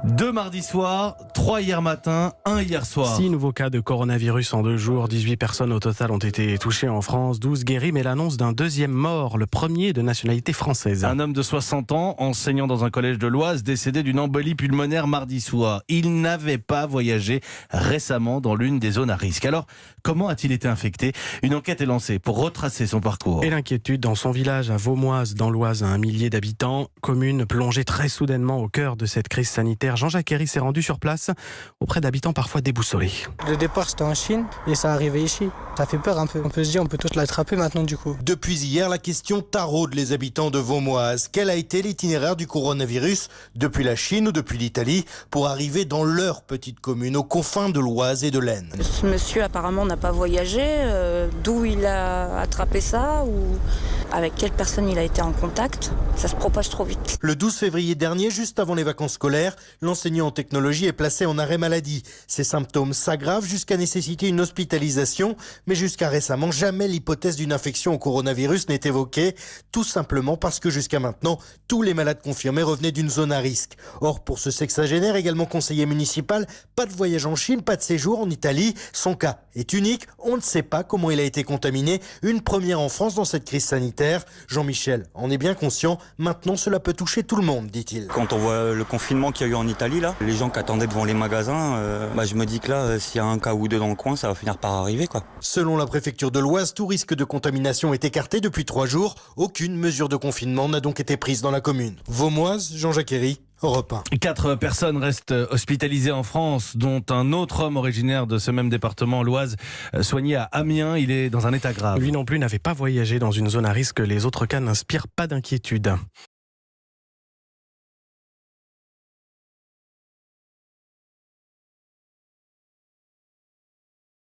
2 mardi soir, 3 hier matin, 1 hier soir. 6 nouveaux cas de coronavirus en 2 jours. 18 personnes au total ont été touchées en France, 12 guéris, mais l'annonce d'un deuxième mort, le premier de nationalité française. Un homme de 60 ans, enseignant dans un collège de l'Oise, décédé d'une embolie pulmonaire mardi soir. Il n'avait pas voyagé récemment dans l'une des zones à risque. Alors, comment a-t-il été infecté ? Une enquête est lancée pour retracer son parcours. Et l'inquiétude dans son village à Vaumoise, dans l'Oise, à 1 millier d'habitants, commune plongée très soudainement au cœur de cette crise sanitaire. Jean-Jacques Herry s'est rendu sur place auprès d'habitants parfois déboussolés. Le départ c'était en Chine et ça arrivait ici. Ça fait peur un peu. On peut se dire on peut tous l'attraper maintenant du coup. Depuis hier, la question taraude les habitants de Vaumoise. Quel a été l'itinéraire du coronavirus depuis la Chine ou depuis l'Italie pour arriver dans leur petite commune aux confins de l'Oise et de l'Aisne ? Ce monsieur apparemment n'a pas voyagé. D'où il a attrapé ça ou avec quelle personne il a été en contact. Ça se propage trop vite. Le 12 février dernier, juste avant les vacances scolaires, l'enseignant en technologie est placé en arrêt maladie. Ses symptômes s'aggravent jusqu'à nécessiter une hospitalisation, mais jusqu'à récemment, jamais l'hypothèse d'une infection au coronavirus n'est évoquée, tout simplement parce que jusqu'à maintenant, tous les malades confirmés revenaient d'une zone à risque. Or, pour ce sexagénaire, également conseiller municipal, pas de voyage en Chine, pas de séjour en Italie. Son cas est unique, on ne sait pas comment il a été contaminé, une première en France dans cette crise sanitaire. Jean-Michel en est bien conscient, maintenant cela peut toucher tout le monde, dit-il. Quand on voit le confinement qu'il y a eu en Italie, là, les gens qui attendaient devant les magasins, je me dis que là, s'il y a un cas ou deux dans le coin, ça va finir par arriver, quoi. Selon la préfecture de l'Oise, tout risque de contamination est écarté depuis 3 jours. Aucune mesure de confinement n'a donc été prise dans la commune. Vaumoise, Jean-Jacques Herry, Europe 1. 4 personnes restent hospitalisées en France, dont un autre homme originaire de ce même département, l'Oise, soigné à Amiens. Il est dans un état grave. Lui non plus n'avait pas voyagé dans une zone à risque. Les autres cas n'inspirent pas d'inquiétude.